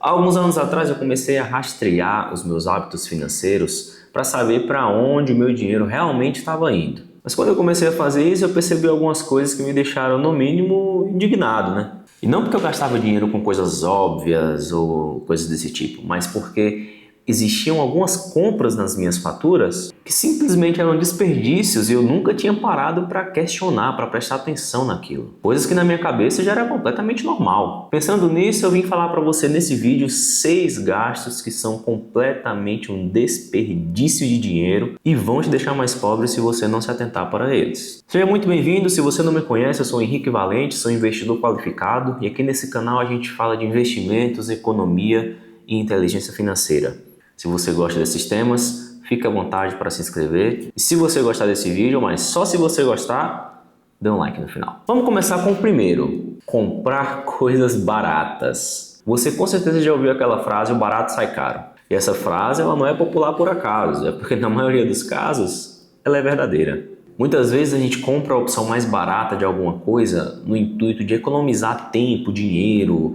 Há alguns anos atrás eu comecei a rastrear os meus hábitos financeiros para saber para onde o meu dinheiro realmente estava indo. Mas quando eu comecei a fazer isso, eu percebi algumas coisas que me deixaram, no mínimo, indignado, né? E não porque eu gastava dinheiro com coisas óbvias ou coisas desse tipo, mas porque existiam algumas compras nas minhas faturas que simplesmente eram desperdícios e eu nunca tinha parado para questionar, para prestar atenção naquilo. Coisas que na minha cabeça já era completamente normal. Pensando nisso, eu vim falar para você nesse vídeo 6 gastos que são completamente um desperdício de dinheiro e vão te deixar mais pobre se você não se atentar para eles. Seja muito bem-vindo. Se você não me conhece, eu sou Henrique Valente, sou investidor qualificado e aqui nesse canal a gente fala de investimentos, economia e inteligência financeira. Se você gosta desses temas, fique à vontade para se inscrever. E se você gostar desse vídeo, mas só se você gostar, dê um like no final. Vamos começar com o primeiro: comprar coisas baratas. Você com certeza já ouviu aquela frase, o barato sai caro. E essa frase ela não é popular por acaso, é porque na maioria dos casos ela é verdadeira. Muitas vezes a gente compra a opção mais barata de alguma coisa no intuito de economizar tempo, dinheiro,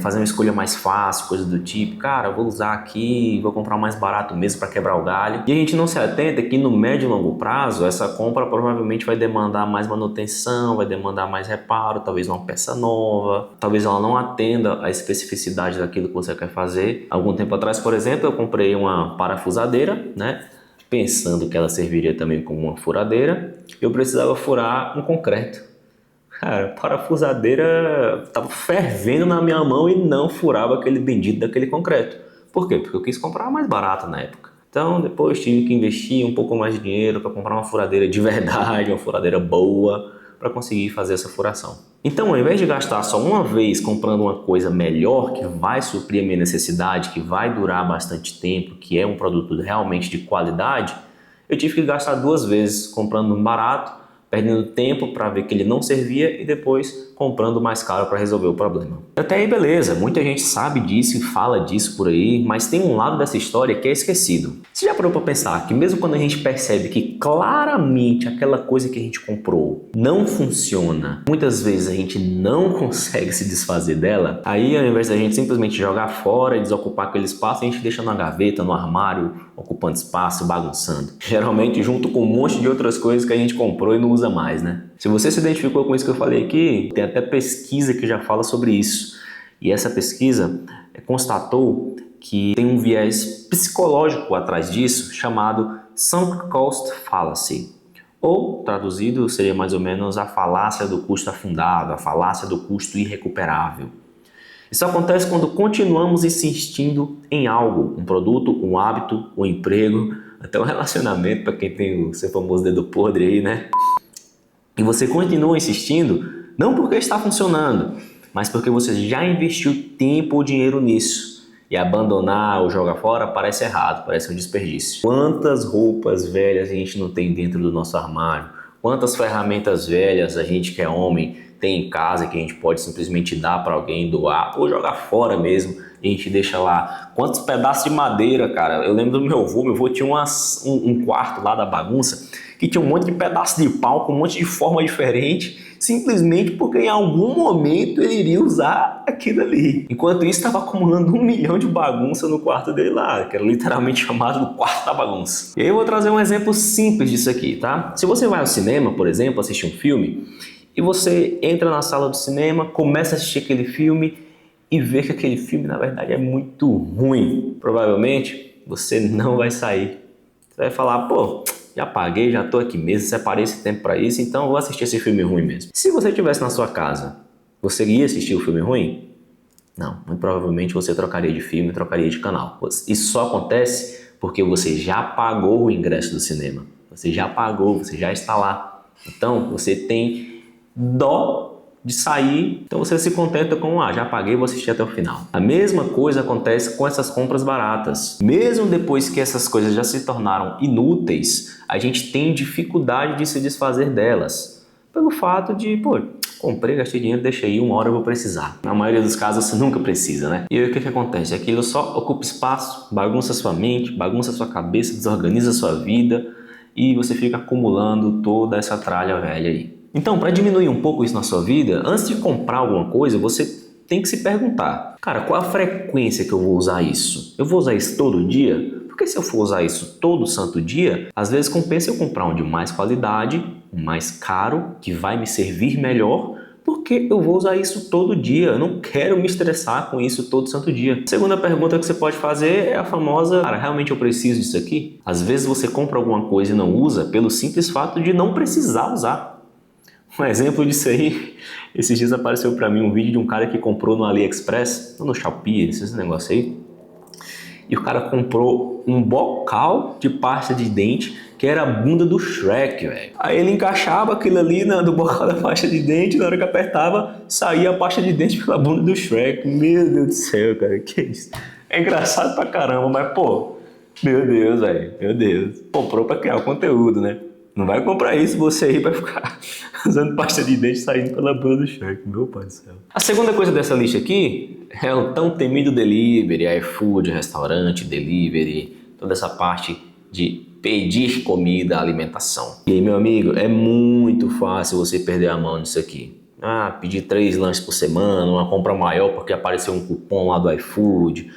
fazer uma escolha mais fácil, coisa do tipo. Cara, vou usar aqui, vou comprar o mais barato mesmo para quebrar o galho. E a gente não se atenta que no médio e longo prazo essa compra provavelmente vai demandar mais manutenção, vai demandar mais reparo, talvez uma peça nova, talvez ela não atenda à especificidade daquilo que você quer fazer. Algum tempo atrás, por exemplo, eu comprei uma parafusadeira, né? Pensando que ela serviria também como uma furadeira, eu precisava furar um concreto. Cara, a parafusadeira estava fervendo na minha mão e não furava aquele bendito daquele concreto. Por quê? Porque eu quis comprar mais barato na época. Então depois tive que investir um pouco mais de dinheiro para comprar uma furadeira de verdade, uma furadeira boa, para conseguir fazer essa furação. Então, ao invés de gastar só uma vez comprando uma coisa melhor, que vai suprir a minha necessidade, que vai durar bastante tempo, que é um produto realmente de qualidade, eu tive que gastar 2 vezes comprando um barato, perdendo tempo para ver que ele não servia e depois comprando mais caro para resolver o problema. Até aí beleza, muita gente sabe disso e fala disso por aí, mas tem um lado dessa história que é esquecido. Você já parou para pensar que mesmo quando a gente percebe que claramente aquela coisa que a gente comprou não funciona, muitas vezes a gente não consegue se desfazer dela, aí ao invés da gente simplesmente jogar fora e desocupar aquele espaço, a gente deixa na gaveta, no armário, ocupando espaço, bagunçando. Geralmente junto com um monte de outras coisas que a gente comprou e não usa mais, né? Se você se identificou com isso que eu falei aqui, tem até pesquisa que já fala sobre isso. E essa pesquisa constatou que tem um viés psicológico atrás disso, chamado sunk cost fallacy. Ou, traduzido, seria mais ou menos a falácia do custo afundado, a falácia do custo irrecuperável. Isso acontece quando continuamos insistindo em algo, um produto, um hábito, um emprego, até um relacionamento, para quem tem o seu famoso dedo podre aí, né? E você continua insistindo, não porque está funcionando, mas porque você já investiu tempo ou dinheiro nisso. E abandonar ou jogar fora parece errado, parece um desperdício. Quantas roupas velhas a gente não tem dentro do nosso armário? Quantas ferramentas velhas a gente que é homem tem em casa que a gente pode simplesmente dar para alguém, doar ou jogar fora mesmo e a gente deixa lá? Quantos pedaços de madeira, cara? Eu lembro do meu avô tinha um quarto lá da bagunça que tinha um monte de pedaço de pau com um monte de forma diferente, simplesmente porque em algum momento ele iria usar aquilo ali. Enquanto isso, estava acumulando 1 milhão de bagunça no quarto dele lá, que era literalmente chamado do quarto da bagunça. E aí eu vou trazer um exemplo simples disso aqui, tá? Se você vai ao cinema, por exemplo, assistir um filme, e você entra na sala do cinema, começa a assistir aquele filme e vê que aquele filme, na verdade, é muito ruim. Provavelmente, você não vai sair. Você vai falar, pô, já paguei, já tô aqui mesmo, separei esse tempo para isso, então eu vou assistir esse filme ruim mesmo. Se você estivesse na sua casa, você ia assistir o filme ruim? Não, muito provavelmente você trocaria de filme, trocaria de canal. Isso só acontece porque você já pagou o ingresso do cinema. Você já pagou, você já está lá. Então, você tem dó de sair, então você se contenta com, já paguei, vou assistir até o final. A mesma coisa acontece com essas compras baratas. Mesmo depois que essas coisas já se tornaram inúteis, a gente tem dificuldade de se desfazer delas. Pelo fato de, comprei, gastei dinheiro, deixei aí, uma hora eu vou precisar. Na maioria dos casos você nunca precisa, né? E aí o que acontece? Aquilo só ocupa espaço, bagunça sua mente, bagunça sua cabeça, desorganiza sua vida e você fica acumulando toda essa tralha velha aí. Então, para diminuir um pouco isso na sua vida, antes de comprar alguma coisa, você tem que se perguntar, cara, qual a frequência que eu vou usar isso? Eu vou usar isso todo dia? Porque se eu for usar isso todo santo dia, às vezes compensa eu comprar um de mais qualidade, um mais caro, que vai me servir melhor, porque eu vou usar isso todo dia. Eu não quero me estressar com isso todo santo dia. A segunda pergunta que você pode fazer é a famosa, cara, realmente eu preciso disso aqui? Às vezes você compra alguma coisa e não usa pelo simples fato de não precisar usar. Um exemplo disso aí, esses dias apareceu pra mim um vídeo de um cara que comprou no AliExpress, ou no Shopee, esse negócio aí, e o cara comprou um bocal de pasta de dente que era a bunda do Shrek, velho. Aí ele encaixava aquilo ali do bocal da pasta de dente, na hora que apertava, saía a pasta de dente pela bunda do Shrek. Meu Deus do céu, cara, que isso? É engraçado pra caramba, mas pô, meu Deus, velho, meu Deus. Comprou pra criar o conteúdo, né? Não vai comprar isso você aí pra ficar usando pasta de dente saindo pela bunda do Shrek, meu pai do céu. A segunda coisa dessa lista aqui é o tão temido delivery, iFood, restaurante, delivery, toda essa parte de pedir comida, alimentação. E aí, meu amigo, é muito fácil você perder a mão nisso aqui. Pedir 3 lanches por semana, uma compra maior porque apareceu um cupom lá do iFood.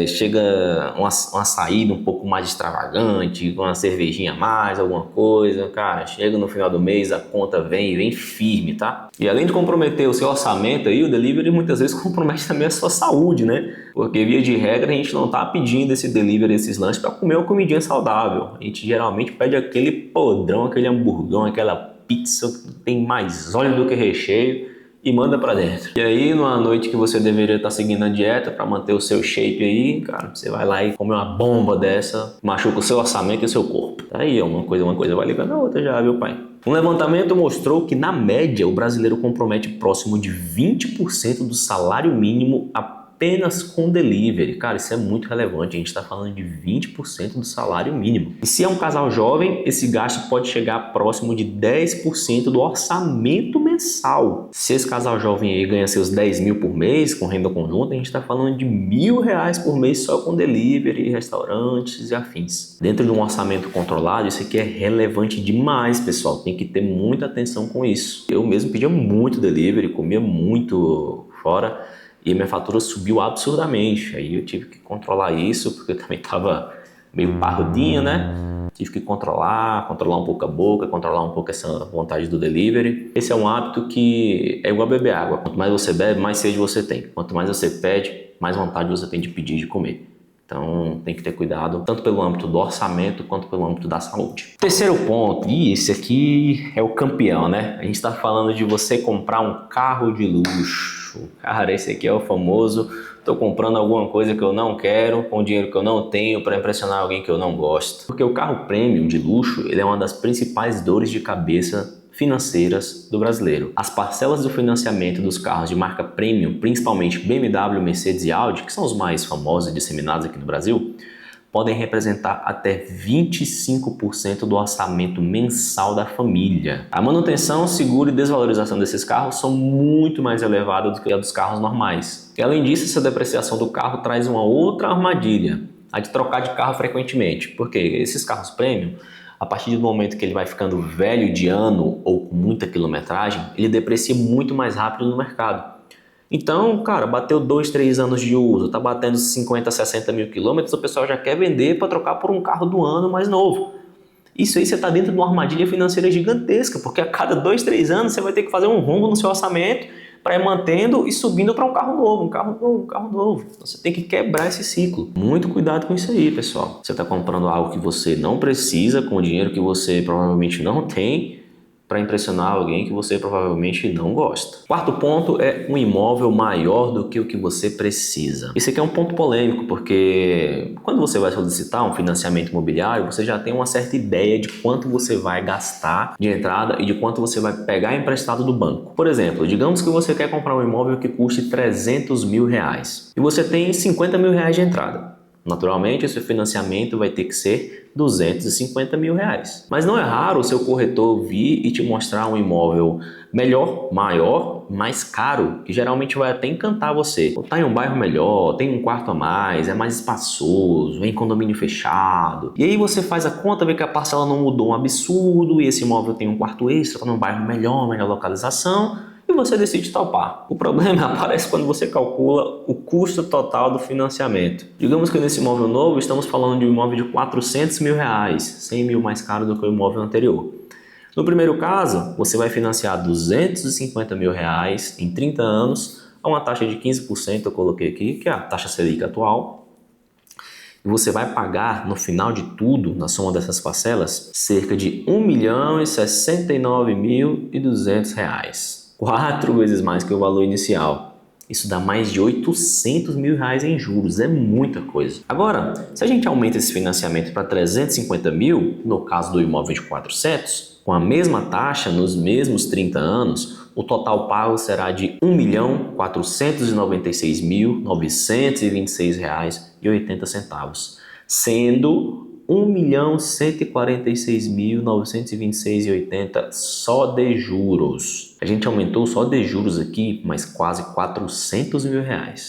Chega uma saída um pouco mais extravagante, uma cervejinha a mais, alguma coisa, cara, chega no final do mês, a conta vem firme, tá? E além de comprometer o seu orçamento aí, o delivery muitas vezes compromete também a sua saúde, né? Porque via de regra a gente não tá pedindo esse delivery, esses lanches para comer uma comidinha saudável. A gente geralmente pede aquele podrão, aquele hamburgão, aquela pizza que tem mais óleo do que recheio e manda pra dentro. E aí, numa noite que você deveria estar seguindo a dieta para manter o seu shape aí, cara, você vai lá e come uma bomba dessa, machuca o seu orçamento e o seu corpo. Aí, uma coisa vai ligando a outra já, viu, pai? Um levantamento mostrou que, na média, o brasileiro compromete próximo de 20% do salário mínimo apenas com delivery. Cara, isso é muito relevante, a gente está falando de 20% do salário mínimo. E se é um casal jovem, esse gasto pode chegar próximo de 10% do orçamento mensal. Se esse casal jovem aí ganha seus 10 mil por mês com renda conjunta, a gente está falando de R$ 1.000 por mês só com delivery, restaurantes e afins. Dentro de um orçamento controlado, isso aqui é relevante demais, pessoal. Tem que ter muita atenção com isso. Eu mesmo pedia muito delivery, comia muito fora, e minha fatura subiu absurdamente. Aí eu tive que controlar isso, porque eu também estava meio parrudinho, né? Tive que controlar um pouco a boca, controlar um pouco essa vontade do delivery. Esse é um hábito que é igual a beber água. Quanto mais você bebe, mais sede você tem. Quanto mais você pede, mais vontade você tem de pedir e de comer. Então tem que ter cuidado, tanto pelo âmbito do orçamento, quanto pelo âmbito da saúde. Terceiro ponto, e esse aqui é o campeão, né? A gente está falando de você comprar um carro de luxo. Cara, esse aqui é o famoso, tô comprando alguma coisa que eu não quero, com dinheiro que eu não tenho, para impressionar alguém que eu não gosto. Porque o carro premium de luxo, ele é uma das principais dores de cabeça financeiras do brasileiro. As parcelas do financiamento dos carros de marca premium, principalmente BMW, Mercedes e Audi, que são os mais famosos e disseminados aqui no Brasil, podem representar até 25% do orçamento mensal da família. A manutenção, seguro e desvalorização desses carros são muito mais elevadas do que a dos carros normais. E além disso, essa depreciação do carro traz uma outra armadilha, a de trocar de carro frequentemente, porque esses carros premium, a partir do momento que ele vai ficando velho de ano ou com muita quilometragem, ele deprecia muito mais rápido no mercado. Então, cara, bateu 2, 3 anos de uso, tá batendo 50, 60 mil quilômetros, o pessoal já quer vender para trocar por um carro do ano mais novo. Isso aí você está dentro de uma armadilha financeira gigantesca, porque a cada 2, 3 anos você vai ter que fazer um rombo no seu orçamento para ir mantendo e subindo para um carro novo, um carro novo, um carro novo. Você tem que quebrar esse ciclo. Muito cuidado com isso aí, pessoal. Você está comprando algo que você não precisa, com dinheiro que você provavelmente não tem, para impressionar alguém que você provavelmente não gosta. Quarto ponto é um imóvel maior do que o que você precisa. Esse aqui é um ponto polêmico, porque quando você vai solicitar um financiamento imobiliário, você já tem uma certa ideia de quanto você vai gastar de entrada e de quanto você vai pegar emprestado do banco. Por exemplo, digamos que você quer comprar um imóvel que custe R$300 mil e você tem R$50 mil de entrada. Naturalmente, esse financiamento vai ter que ser R$250 mil. Mas não é raro o seu corretor vir e te mostrar um imóvel melhor, maior, mais caro, que geralmente vai até encantar você. Está em um bairro melhor, tem um quarto a mais, é mais espaçoso, é em condomínio fechado. E aí você faz a conta, vê que a parcela não mudou um absurdo e esse imóvel tem um quarto extra, está num bairro melhor localização. e você decide topar. O problema aparece quando você calcula o custo total do financiamento. Digamos que nesse imóvel novo estamos falando de um imóvel de R$400 mil, 100 mil mais caro do que o imóvel anterior. No primeiro caso, você vai financiar R$250 mil em 30 anos, a uma taxa de 15%, eu coloquei aqui, que é a taxa Selic atual. E você vai pagar, no final de tudo, na soma dessas parcelas, cerca de R$1.069.200. 4 vezes mais que o valor inicial. Isso dá mais de R$800 mil em juros, é muita coisa. Agora, se a gente aumenta esse financiamento para 350 mil, no caso do imóvel de 400, com a mesma taxa nos mesmos 30 anos, o total pago será de R$1.496.926,80, sendo R$1.146.926,80 só de juros. A gente aumentou só de juros aqui, mas quase R$400 mil.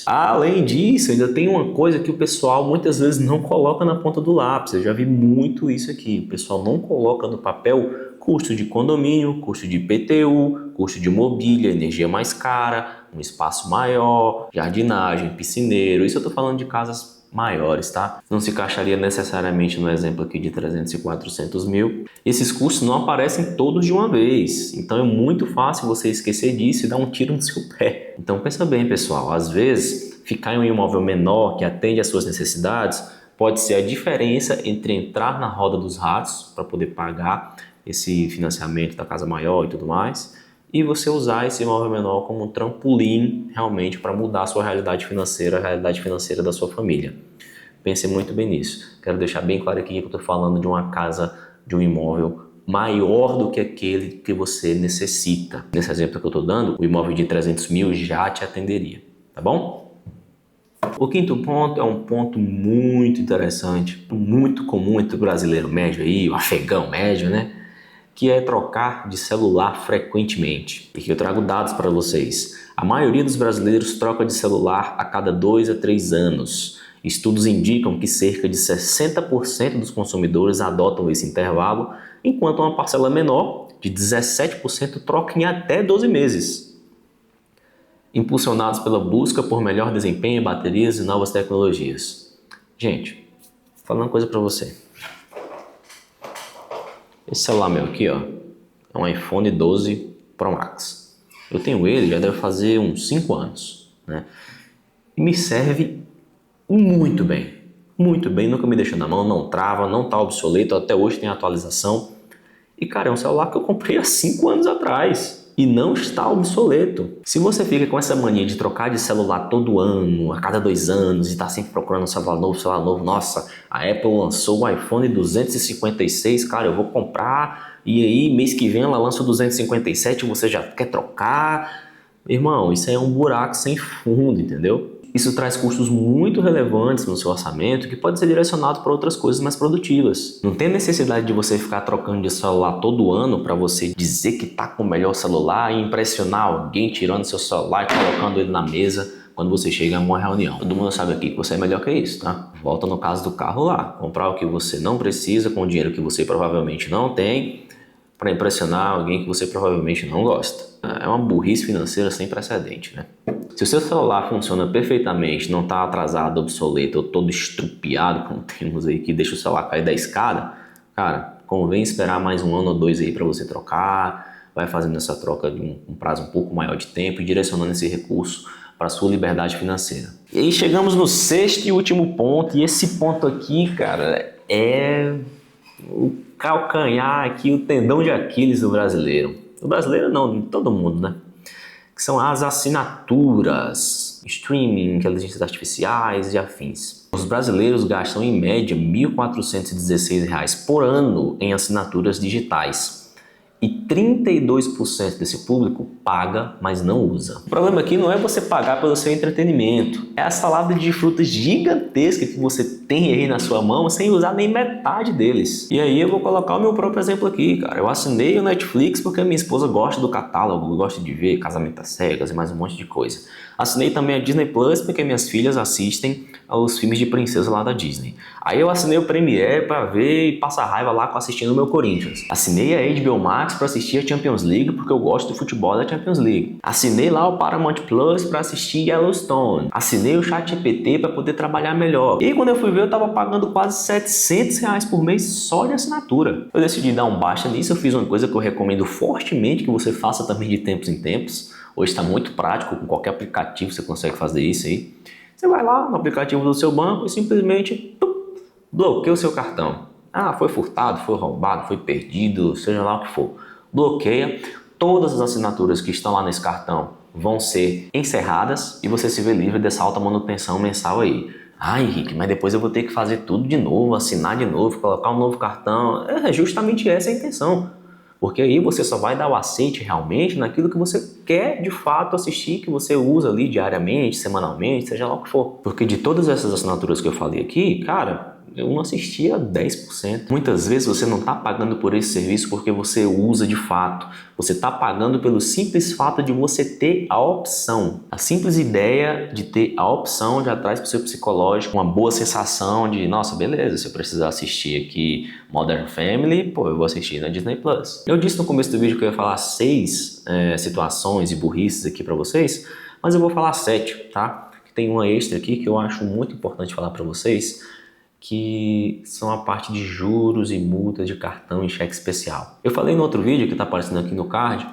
Além disso, ainda tem uma coisa que o pessoal muitas vezes não coloca na ponta do lápis. Eu já vi muito isso aqui. O pessoal não coloca no papel custo de condomínio, custo de IPTU, custo de mobília, energia mais cara, um espaço maior, jardinagem, piscineiro. Isso eu estou falando de casas maiores, tá? Não se encaixaria necessariamente no exemplo aqui de 300 e 400 mil. Esses custos não aparecem todos de uma vez, então é muito fácil você esquecer disso e dar um tiro no seu pé. Então pensa bem, pessoal, às vezes ficar em um imóvel menor que atende às suas necessidades pode ser a diferença entre entrar na roda dos ratos para poder pagar esse financiamento da casa maior e tudo mais, e você usar esse imóvel menor como um trampolim realmente para mudar a sua realidade financeira, a realidade financeira da sua família. Pense muito bem nisso. Quero deixar bem claro aqui que eu estou falando de uma casa, de um imóvel maior do que aquele que você necessita. Nesse exemplo que eu estou dando, o imóvel de 300 mil já te atenderia, tá bom? O quinto ponto é um ponto muito interessante, muito comum entre o brasileiro médio aí, o afegão médio, né? Que é trocar de celular frequentemente. E aqui eu trago dados para vocês. A maioria dos brasileiros troca de celular a cada 2 a 3 anos. Estudos indicam que cerca de 60% dos consumidores adotam esse intervalo, enquanto uma parcela menor, de 17%, troca em até 12 meses. Impulsionados pela busca por melhor desempenho, baterias e novas tecnologias. Gente, falando uma coisa para você. Esse celular meu aqui, ó, é um iPhone 12 Pro Max. Eu tenho ele, já deve fazer uns 5 anos, né? E me serve muito bem, nunca me deixa na mão, não trava, não tá obsoleto, até hoje tem atualização. E cara, é um celular que eu comprei há 5 anos atrás e não está obsoleto. Se você fica com essa mania de trocar de celular todo ano, a cada 2 anos, e tá sempre procurando um celular novo, nossa, a Apple lançou o iPhone 256, cara, eu vou comprar, e aí mês que vem ela lança o 257 e você já quer trocar. Irmão, isso aí é um buraco sem fundo, entendeu? Isso traz custos muito relevantes no seu orçamento que pode ser direcionado para outras coisas mais produtivas. Não tem necessidade de você ficar trocando de celular todo ano para você dizer que tá com o melhor celular e impressionar alguém tirando seu celular e colocando ele na mesa quando você chega em uma reunião. Todo mundo sabe aqui que você é melhor que isso, tá? Volta no caso do carro lá. Comprar o que você não precisa com o dinheiro que você provavelmente não tem para impressionar alguém que você provavelmente não gosta. É uma burrice financeira sem precedente, né? Se o seu celular funciona perfeitamente, não está atrasado, obsoleto ou todo estrupiado, como temos aí, que deixa o celular cair da escada, cara, convém esperar mais 1 ano ou 2 aí para você trocar, vai fazendo essa troca de um prazo um pouco maior de tempo e direcionando esse recurso para a sua liberdade financeira. E aí chegamos no 6º e último ponto, e esse ponto aqui, cara, é o calcanhar aqui, o tendão de Aquiles do brasileiro. O brasileiro não, de todo mundo, né? Que são as assinaturas, streaming, inteligências artificiais e afins. Os brasileiros gastam em média R$ 1.416 por ano em assinaturas digitais. E 32% desse público paga, mas não usa. O problema aqui não é você pagar pelo seu entretenimento. É a salada de frutas gigantesca que você tem aí na sua mão sem usar nem metade deles. E aí eu vou colocar o meu próprio exemplo aqui, cara. Eu assinei o Netflix porque minha esposa gosta do catálogo, gosta de ver Casamento às Cegas e mais um monte de coisa. Assinei também a Disney Plus porque minhas filhas assistem aos filmes de princesa lá da Disney. Aí eu assinei o Premiere para ver e passar raiva lá assistindo o meu Corinthians. Assinei a HBO Max para assistir a Champions League porque eu gosto do futebol da Champions League. Assinei lá o Paramount Plus para assistir Yellowstone. Assinei o ChatGPT para poder trabalhar melhor. E quando eu fui ver, eu tava pagando quase R$ 700 por mês só de assinatura. Eu decidi dar um baixa nisso, eu fiz uma coisa que eu recomendo fortemente que você faça também de tempos em tempos. Hoje está muito prático, com qualquer aplicativo você consegue fazer isso aí. Você vai lá no aplicativo do seu banco e simplesmente bloqueia o seu cartão. Ah, foi furtado, foi roubado, foi perdido, seja lá o que for. Bloqueia. Todas as assinaturas que estão lá nesse cartão vão ser encerradas e você se vê livre dessa alta manutenção mensal aí. Ah, Henrique, mas depois eu vou ter que fazer tudo de novo, assinar de novo, colocar um novo cartão. É justamente essa a intenção. Porque aí você só vai dar o aceite realmente naquilo que você quer de fato assistir, que você usa ali diariamente, semanalmente, seja lá o que for. Porque de todas essas assinaturas que eu falei aqui, cara, eu não assistia 10%. Muitas vezes você não está pagando por esse serviço porque você usa de fato. Você está pagando pelo simples fato de você ter a opção. A simples ideia de ter a opção já traz para o seu psicológico uma boa sensação de, nossa, beleza, se eu precisar assistir aqui Modern Family, pô, eu vou assistir na Disney Plus. Eu disse no começo do vídeo que eu ia falar 6 situações e burrices aqui para vocês, mas eu vou falar 7, tá? Tem uma extra aqui que eu acho muito importante falar para vocês, que são a parte de juros e multas de cartão e cheque especial. Eu falei no outro vídeo que está aparecendo aqui no card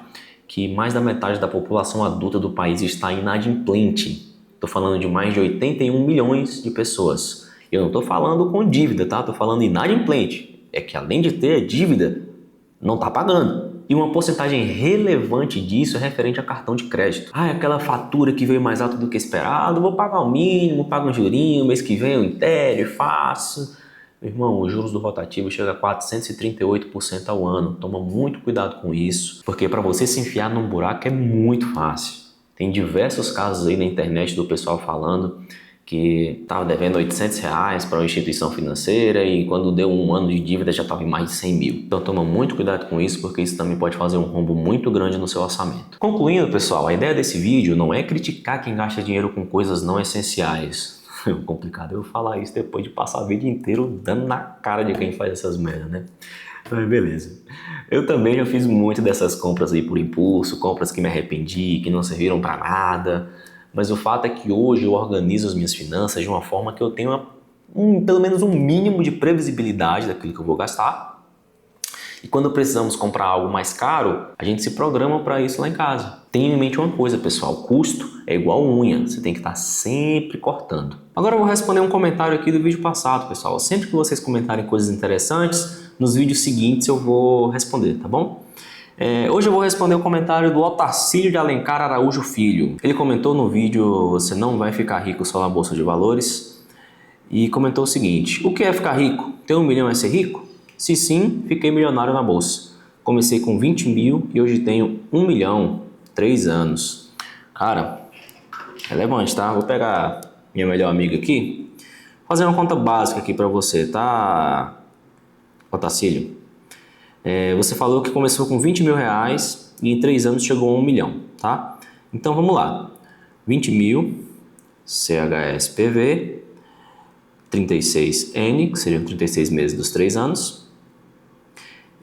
que mais da metade da população adulta do país está inadimplente. Estou falando de mais de 81 milhões de pessoas. Eu não estou falando com dívida, tá? Estou falando inadimplente. É que além de ter dívida, não está pagando. E uma porcentagem relevante disso é referente a cartão de crédito. Ah, é aquela fatura que veio mais alta do que esperado, vou pagar o mínimo, pago um jurinho, mês que vem eu integro e faço. Meu irmão, os juros do rotativo chegam a 438% ao ano. Toma muito cuidado com isso, porque para você se enfiar num buraco é muito fácil. Tem diversos casos aí na internet do pessoal falando que estava devendo R$ 800 para uma instituição financeira e quando deu um ano de dívida já estava em mais de 100 mil. Então toma muito cuidado com isso, porque isso também pode fazer um rombo muito grande no seu orçamento. Concluindo, pessoal, a ideia desse vídeo não é criticar quem gasta dinheiro com coisas não essenciais. É complicado eu falar isso depois de passar o vídeo inteiro dando na cara de quem faz essas merdas, né? Mas beleza. Eu também já fiz muito dessas compras aí por impulso, compras que me arrependi, que não serviram para nada. Mas o fato é que hoje eu organizo as minhas finanças de uma forma que eu tenho pelo menos um mínimo de previsibilidade daquilo que eu vou gastar. E quando precisamos comprar algo mais caro, a gente se programa para isso lá em casa. Tenha em mente uma coisa, pessoal, custo é igual unha, você tem que estar sempre cortando. Agora eu vou responder um comentário aqui do vídeo passado, pessoal. Sempre que vocês comentarem coisas interessantes, nos vídeos seguintes eu vou responder, tá bom? Hoje eu vou responder o comentário do Otacílio de Alencar Araújo Filho. Ele comentou no vídeo "Você não vai ficar rico só na Bolsa de Valores" e comentou o seguinte: o que é ficar rico? Ter 1 milhão é ser rico? Se sim, fiquei milionário na Bolsa. Comecei com 20 mil e hoje tenho 1 milhão, 3 anos. Cara, relevante, tá? Vou pegar minha melhor amiga aqui, fazer uma conta básica aqui pra você, tá, Otacílio? Você falou que começou com 20 mil reais e em 3 anos chegou a 1 milhão, tá? Então vamos lá. 20 mil, CHSPV, 36N, que seriam 36 meses dos 3 anos,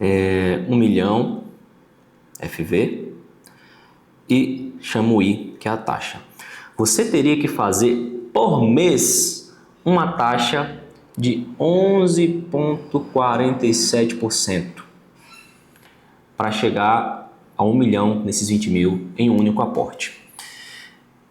1 milhão, FV, e chamo I, que é a taxa. Você teria que fazer por mês uma taxa de 11,47%. para chegar a 1 milhão nesses 20 mil em um único aporte.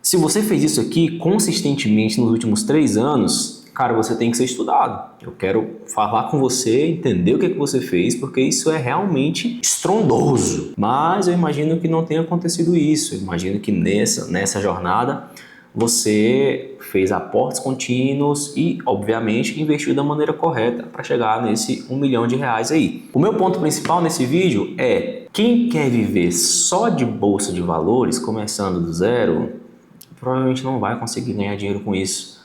Se você fez isso aqui consistentemente nos últimos 3 anos, cara, você tem que ser estudado. Eu quero falar com você, entender o que você fez, porque isso é realmente estrondoso. Mas eu imagino que não tenha acontecido isso. Eu imagino que nessa jornada você fez aportes contínuos e, obviamente, investiu da maneira correta para chegar nesse 1 milhão de reais aí. O meu ponto principal nesse vídeo é: quem quer viver só de bolsa de valores, começando do zero, provavelmente não vai conseguir ganhar dinheiro com isso.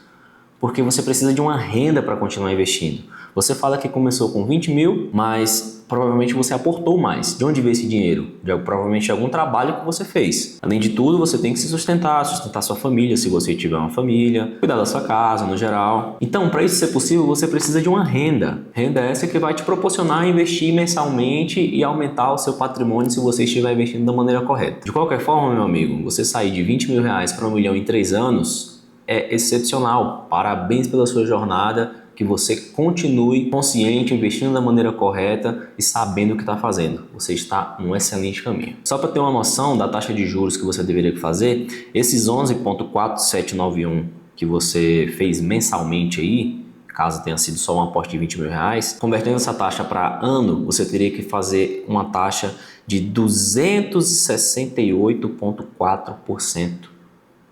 porque você precisa de uma renda para continuar investindo. Você fala que começou com 20 mil, mas provavelmente você aportou mais. De onde veio esse dinheiro? Provavelmente de algum trabalho que você fez. Além de tudo, você tem que se sustentar sua família, se você tiver uma família, cuidar da sua casa no geral. Então, para isso ser possível, você precisa de uma renda. Renda essa que vai te proporcionar investir mensalmente e aumentar o seu patrimônio se você estiver investindo da maneira correta. De qualquer forma, meu amigo, você sair de 20 mil reais para 1 milhão em 3 anos é excepcional. Parabéns pela sua jornada. Que você continue consciente, investindo da maneira correta e sabendo o que está fazendo. Você está num excelente caminho. Só para ter uma noção da taxa de juros que você deveria fazer, esses 11,4791 que você fez mensalmente aí, caso tenha sido só um aporte de 20 mil reais, convertendo essa taxa para ano, você teria que fazer uma taxa de 268,4%.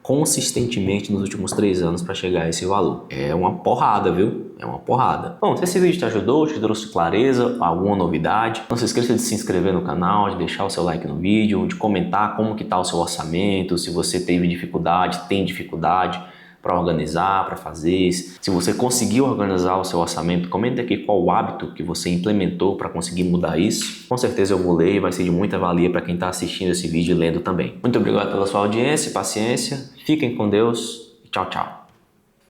Consistentemente nos últimos 3 anos para chegar a esse valor. É uma porrada, viu? É uma porrada. Bom, se esse vídeo te ajudou, te trouxe clareza, alguma novidade, não se esqueça de se inscrever no canal, de deixar o seu like no vídeo, de comentar como que tá o seu orçamento, se você teve dificuldade, tem dificuldade para organizar, para fazer. Se você conseguiu organizar o seu orçamento, comenta aqui qual o hábito que você implementou para conseguir mudar isso. Com certeza eu vou ler e vai ser de muita valia para quem está assistindo esse vídeo e lendo também. Muito obrigado pela sua audiência e paciência. Fiquem com Deus e tchau, tchau.